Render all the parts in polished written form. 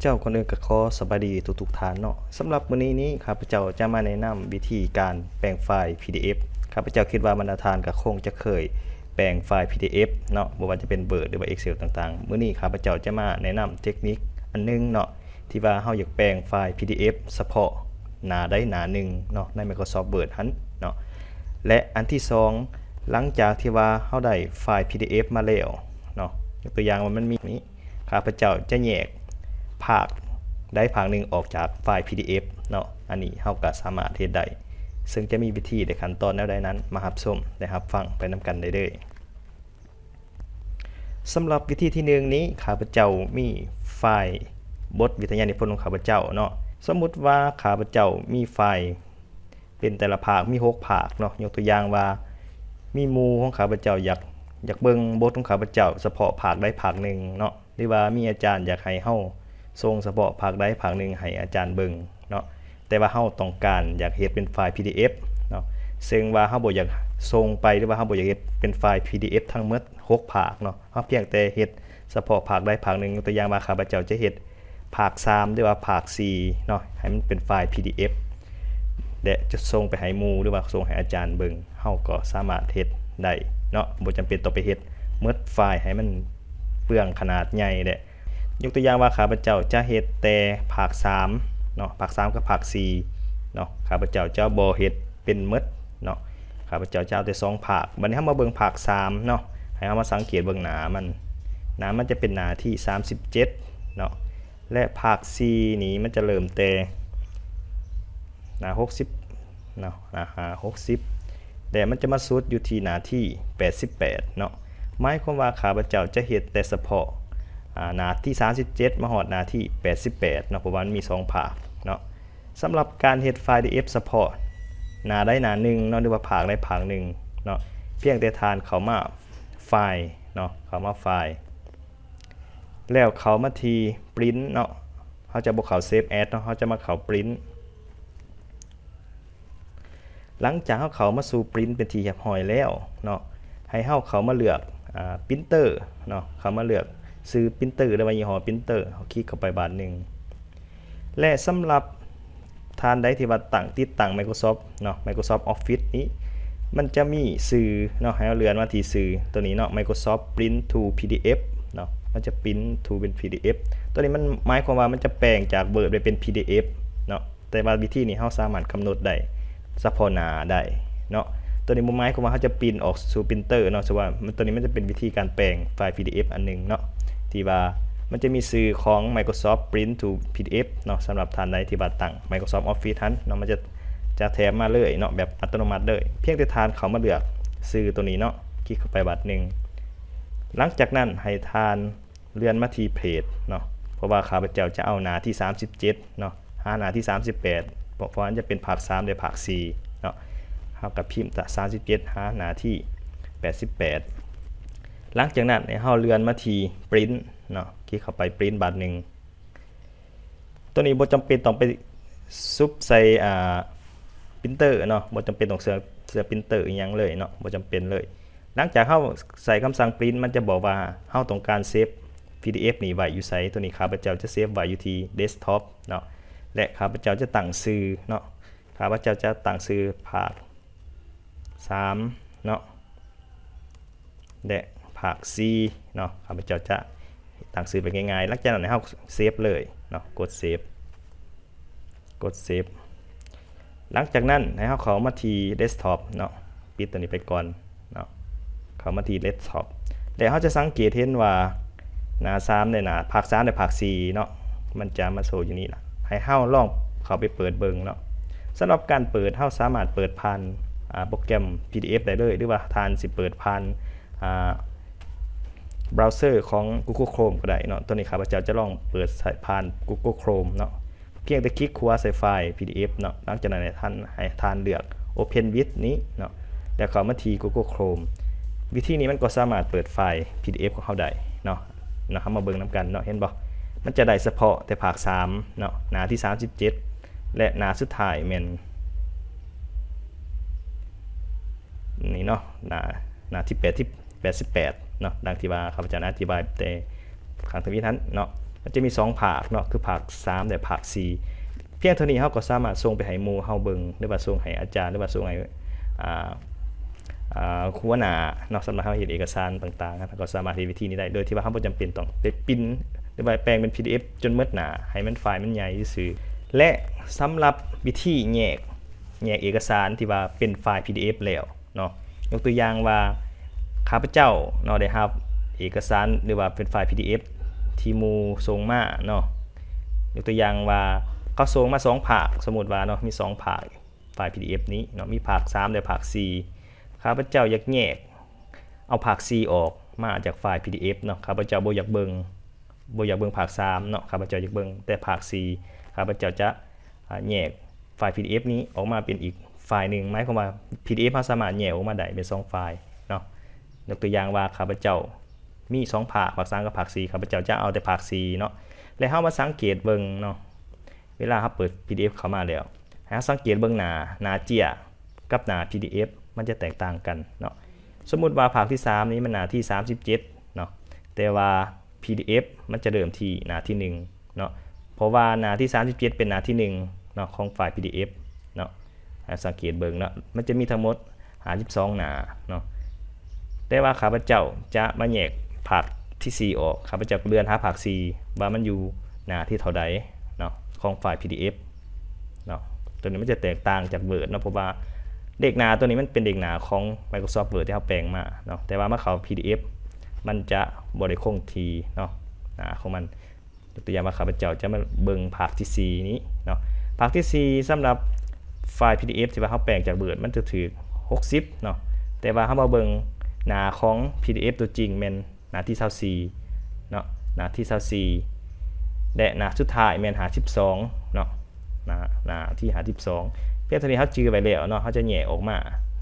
เจ้าคนอื่นก็ขอสบายดีทุกๆท่านเนาะสำหรับมื้อนี้ข้าพเจ้าจะมาแนะนำวิธีการแปลงไฟล์ PDF ข้าพเจ้าคิดว่าบรรดาท่านก็คงจะเคยแปลงไฟล์ PDF เนาะบ่ว่าจะเป็น Word หรือว่า Excel ต่างๆมื้อนี้ข้าพเจ้าจะมาแนะนำเทคนิคอันนึงเนาะที่ว่าเฮาอยากแปลงไฟล์ PDF เฉพาะหน้าใดหน้าหนึ่งเนาะใน Microsoft Word หั้นเนาะและอันที่สองหลังจากที่ว่าเฮาได้ไฟล์ PDF มาแล้วเนาะยกตัวอย่างว่ามันมีนี้ข้าพเจ้าจะแยกภาคได้ภาคหนึ่งออกจากไฟล์ PDF เนาะอันนี้เฮาก็สามารถเฮ็ดได้ซึ่งจะมีวิธีในขั้นตอนแนวใดนั้นมารับชมและรับฟังไปนำกันได้เลยสำหรับวิธีที่1นี้ข้าพเจ้ามีไฟล์บทวิทยานิพนธ์ของข้าพเจ้าเนาะสมมุติว่าข้าพเจ้ามีไฟล์เป็นแต่ละภาคมี6ภาคเนาะยกตัวอย่างว่ามีหมู่ของข้าพเจ้าอยากเบิ่งบทของข้าพเจ้าเฉพาะภาคใดภาคหนึ่งเนาะหรือว่ามีอาจารย์อยากให้เฮาส่งเฉพาะภาคใดภาคหนึ่งให้อาจารย์เบิ่งเนาะแต่ว่าเฮาต้องการอยากเฮ็ดเป็นไฟล์ PDF เนาะซึ่งว่าเฮาบ่อยากส่งไปหรือว่าเฮาบ่อยากเฮ็ดเป็นไฟล์ PDF ทั้งหมด6ภาคเนาะเฮาเพียงแต่เฮ็ดเฉพาะภาคใดภาคหนึ่งตัวอย่างว่าข้าพเจ้าจะเฮ็ดภาค3หรือว่าภาค4เนาะให้มันเป็นไฟล์ PDF และจะส่งไปให้หมู่หรือว่าส่งให้อาจารย์เบิ่งเฮาก็สามารถเฮ็ดได้เนาะบ่จำเป็นต้องไปเฮ็ดหมดไฟล์ให้มันเปลืองขนาดใหญ่แหละยกตัวอย่างว่าข้าพเจ้าจะเฮ็ดแต่ภาค3เนาะภาค3กับภาค4เนาะข้าพเจ้าจะบ่เฮ็ดเป็นหมดเนาะข้าพเจ้าจะเอาแต่2ภาคบัดนี้เฮามาเบิ่งภาค3เนาะให้เฮามาสังเกตเบิ่งหน้ามันจะเป็นหน้าที่37เนาะและภาค4นี้มันจะเริ่มแต่หน้า60เนาะหน้า60แต่มันจะมาสุดอยู่ที่หน้าที่88เนาะหมายความว่าข้าพเจ้าจะเฮ็ดแต่เฉพาะหน้าที่37มาฮอดหน้าที่88เนาะเพราะว่ามันมี2ภาคเนาะสำหรับการเฮ็ดไฟล์ PDF เฉพาะหน้าใดหน้าหนึ่งเนาะหรือว่าภาคใดภาคหนึ่งเนาะเพียงแต่ทานเข้ามาไฟล์เนาะเข้ามาไฟล์แล้วเข้ามาที่ print เนาะเฮาจะบ่เข้า save as เนาะเฮาจะมาเข้า print หลังจากเข้ามาสู่ print เป็นที่เรียบร้อยแล้วเนาะให้เข้ามาเลือกprinter เนาะเข้ามาเลือกซื้อ printer หรือว่ายี่ห้อ printer เฮาคลิกเข้าไปบาทนึงและสำหรับทานใดที่ว่าติดตั้ง Microsoft เนาะ Microsoft Office นี้มันจะมีสื่อเนาะให้เราเลื่อนมาที่สื่อตัวนี้เนาะ Microsoft Print to PDF เนาะมันจะ print to เป็น PDF ตัวนี้มันหมายความว่ามันจะแปลงจาก Word ไปเป็น PDF เนาะแต่ว่าวิธีนี้เราสามารถกำหนดได้เฉพาะหน้าได้เนาะตัวนี้หมายความว่าเขาจะปริ้นออกสู่ปรินเตอร์เนาะแต่ว่าตัวนี้มันจะเป็นวิธีการแปลงไฟล์ PDF อันนึงเนาะที่ว่ามันจะมีสื่อของ Microsoft Print to PDF เนาะสำหรับท่านใดที่ว่าตั้ง Microsoft Office นั้นเนาะมันจะแถมมาเลยเนาะแบบอัตโนมัติเลยเพียงแต่ทานเขามาเลือกสื่อตัวนี้เนาะคลิกเข้าไปบัดนึงหลังจากนั้นให้ทานเลื่อนมาที่เพจเนาะเพราะว่าข้าพเจ้าจะเอาหน้าที่37เนาะหาหน้าที่38เพราะนั้นจะเป็นภาค3และภาค4เนาะเฮากับพิมพ์37หาหน้าที่88หลังจากนั้นเฮาเลื่อนมาที่ print เนาะคลิกเข้าไป print บัดนึงตัวนี้บ่จำเป็นต้องไปซุปใส่printer เนาะบ่จำเป็นต้องเสื้อ printer อีหยังเลยเนาะบ่จำเป็นเลยหลังจากเฮาใส่คำสั่ง print มันจะบอกว่าเฮาต้องการเซฟ PDF นี้ไว้อยู่ไสตัวนี้ข้าพเจ้าจะเซฟไว้อยู่ที่ desktop เนาะและข้าพเจ้าจะตั้งชื่อเนาะข้าพเจ้าจะตั้งชื่อภาค3เนาะและภาค4เนาะข้าพเจ้าจะตั้งชื่อไปง่ายๆหลังจากนั้นเฮาเซฟเลยเนาะกดเซฟหลังจากนั้นให้เฮาเข้ามาที่ desktop เนาะปิดตัวนี้ไปก่อนเนาะเข้ามาที่ desktop แล้วเฮาจะสังเกตเห็นว่าหน้า3ในหน้าภาค3ในภาค4เนาะมันจะมาโชว์อยู่นี่ล่ะให้เฮาลองเข้าไปเปิดเบิ่งเนาะสำหรับการเปิดเฮาสามารถเปิดผ่านโปรแกรม PDF ได้เลยหรือว่าทานสิเปิดผ่านเบราว์เซอร์ของ Google Chrome ก็ได้เนาะตัวนี้ข้าพเจ้าจะลองเปิดผ่าน Google Chrome เนาะเพียงแต่คลิกขวาใส่ไฟล์ PDF เนาะหลังจากนั้นให้ท่านเลือก Open with นี้เนาะแล้วเข้ามาที่ Google Chrome วิธีนี้มันก็สามารถเปิดไฟล์ PDF ของเขาได้เนาะนะครับมาเบิ่งนำกันเนาะเห็นบ่มันจะได้เฉพาะแต่ภาค3เนาะหน้าที่37และหน้าสุดท้ายแม่นนี่เนาะหน้าที่88เนาะดังที่ว่าข้าพเจ้าอธิบายแต่ครั้งที่นั้นเนาะ มันจะมี2ภาคเนาะคือภาค3และภาค4เพียงเท่านี้เฮาก็สามารถส่งไปให้หมู่เฮาเบิ่งหรือว่าส่งให้อาจารย์หรือว่าส่งให้หัวหน้าเนาะสำหรับเฮาเฮ็ดเอกสารต่างๆก็สามารถเฮ็ดวิธีนี้ได้โดยที่ว่าเฮาบ่จำเป็นต้องไปพิมพ์หรือว่าแปลงเป็น PDF จนหมดหน้าให้มันไฟล์มันใหญ่ซื่อและสำหรับวิธีแยกเอกสารที่ว่าเป็นไฟล์ PDF แล้วเนาะยกตัวอย่างว่าข้าพเจ้าเนาะได้รับเอกสารหรือว่าเป็นไฟล์ PDF ที่หมู่ส่งมาเนาะยกตัวอย่างว่าเขาส่งมา2ภาคสมมุติว่าเนาะมี2ภาคไฟล์ PDF นี้เนาะมีภาค3และภาค4ข้าพเจ้าอยากแยกเอาภาค4ออกมาจากไฟล์ PDF เนาะข้าพเจ้าบ่อยากเบิ่งภาค3เนาะข้าพเจ้าอยากเบิ่งแต่ภาค4ข้าพเจ้าจะแยกไฟล์ PDF นี้ออกมาเป็นอีกไฟล์หนึ่งหมายความว่า PDF เราสามารถแยกออกมาได้เป็น2ไฟล์เนาะยกตัวอย่างว่าข้าพเจ้ามี2ภาค3กับภาค4ข้าพเจ้าจะเอาแต่ภาค4เนาะและเฮามาสังเกตเบิ่งเนาะเวลาเฮาเปิด PDF เข้ามาแล้วให้สังเกตเบิ่งหน้าเจียกับหน้า PDF มันจะแตกต่างกันเนาะสมมุติว่าภาคที่3นี้มันหน้าที่37เนาะแต่ว่า PDF มันจะเริ่มที่หน้าที่1เนาะเพราะว่าหน้าที่37เป็นหน้าที่1เนาะของไฟล์ PDF เนาะสังเกตเบิ่งเนาะมันจะมีทั้งหมด52หน้าเนาะแต่ว่าข้าพเจ้าจะมาแยกภาคที่4ออกข้าพเจ้าเลื่อนหาภาค4ว่ามันอยู่หน้าที่เท่าใดเนาะของไฟล์ PDF เนาะตัวนี้มันจะแตกต่างจาก Word เนาะเพราะว่าเด็กหน้าตัวนี้มันเป็นเด็กหน้าของ Microsoft Word ที่เขาแปลงมาเนาะแต่ว่าเมื่อเขา PDF มันจะบ่ได้คงที่เนาะหน้าของมันตัวอย่างว่าข้าพเจ้าจะมาเบิ่งภาคที่4นี้เนาะภาคที่4สำหรับไฟล์ PDF ที่ว่าเขาแปลงจาก Word มันจะถือ60เนาะแต่ว่าเฮามาเบิ่งหน้าของ PDF ตัวจริงแม่นหน้าที่24เนาะหน้าที่24และหน้าสุดท้ายแม่น52เนาะหน้าที่52เพียงเท่านี้เฮาจื้อไว้แล้วเนาะเฮาจะแยกออกมา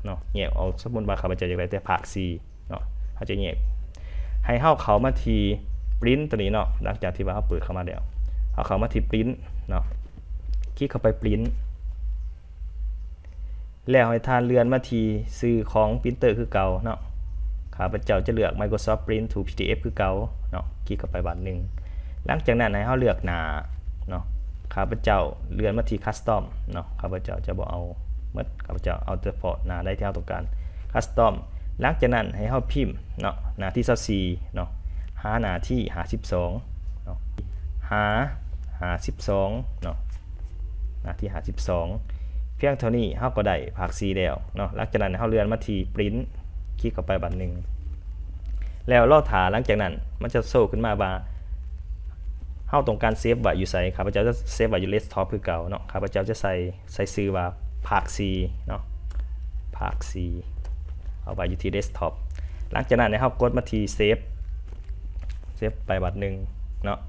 เนาะแยกออกสมมุติว่าข้าพเจ้าอยากได้แต่ภาค4เนาะเฮาจะแยกให้เฮาเข้ามาที่ print ตัวนี้เนาะหลังจากที่ว่าเฮาเปิดเข้ามาแล้วเฮาเข้ามาที่ print เนาะคลิกเข้าไป print แล้วให้ท่านเลื่อนมาที่ชื่อของปรินเตอร์คือเก่าเนาะข้าพเจ้าจะเลือก Microsoft Print to PDF คือเก่าเนาะคลิกเข้าไปบัดนึงหลังจากนั้นให้เฮาเลือกหน้าเนาะข้าพเจ้าเลื่อนมาที่ Custom เนาะข้าพเจ้าจะบ่เอาหมดข้าพเจ้าเอาเฉพาะหน้าใดที่เฮาต้องการ Custom หลังจากนั้นให้เฮาพิมพ์เนาะหน้าที่24เนาะหาหน้าที่52เนาะหา52เนาะหน้าที่52เพียงเท่านี้เฮาก็ได้ภาค4แล้วเนาะหลังจากนั้นเฮาเลื่อนมาที่ Print คลิกเข้าไปบัดนึงแล้วรอท่าหลังจากนั้นมันจะโชว์ขึ้นมาว่าเฮาต้องการเซฟไว้อยู่ไสข้าพเจ้าจะเซฟไว้อยู่ Desktop คือเก่าเนาะข้าพเจ้าจะใส่ชื่อว่าภาค4เนาะภาค4เอาไว้อยู่ที่ Desktop หลังจากนั้นเฮากดมาที่เซฟไปบัดนึงเนาะ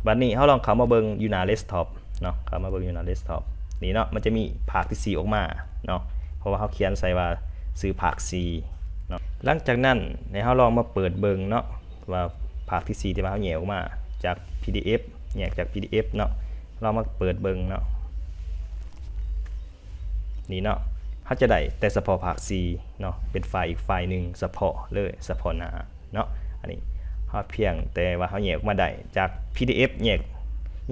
บัดนี้เฮาลองเข้ามาเบิ่งอยู่หน้า Desktop เนาะเข้ามาเบิ่งอยู่หน้า Desktop นี่เนาะมันจะมีภาคที่4ออกมาเนาะเพราะว่าเฮาเขียนใส่ว่าชื่อภาค4เนาะหลังจากนั้นให้เฮาลองมาเปิดเบิ่งเนาะว่าภาคที่4ที่ว่าเฮาแยกออกมาจาก PDF แยกจาก PDF เนาะเรามาเปิดเบิ่งเนาะนี่เนาะเฮาจะได้แต่เฉพาะภาค4เนาะเป็นไฟล์อีกไฟล์นึงเฉพาะเลยเฉพาะหน้าเนาะอันนี้เฮาเพียงแต่ว่าเฮาแยกออกมาได้จาก PDF แ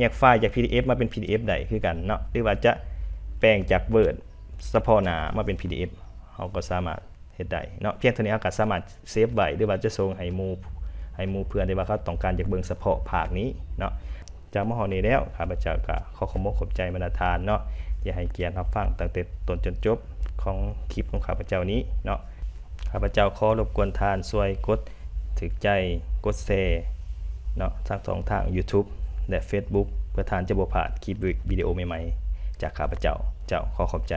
ยกไฟล์จาก PDF มาเป็น PDF ได้คือกันเนาะหรือว่าจะแปลงจาก Word เฉพาะหน้ามาเป็น PDF เฮาก็สามารถเฮ็ดได้เนาะเพียงเท่านี้เฮาก็สามารถเซฟไว้หรือว่าจะส่งให้หมู่เพื่อนที่ว่าเขาต้องการอยากเบิ่งเฉพาะภาคนี้เนาะจากมหนี้แล้วข้าพเจ้าก็ขอบใจบรรดาทานเนาะอย่าให้เกียรติรับฟังตั้งแต่ต้นจนจบของคลิปของข้าพเจ้านี้เนาะข้าพเจ้าขอรบกวนทานช่วยกดถูกใจกดแชร์เนาะทั้ง2ทาง YouTube และ Facebook เพื่อทานจะบ่พลาดคลิปวิดีโอใหม่ๆจากข้าพเจ้าขอขอบใจ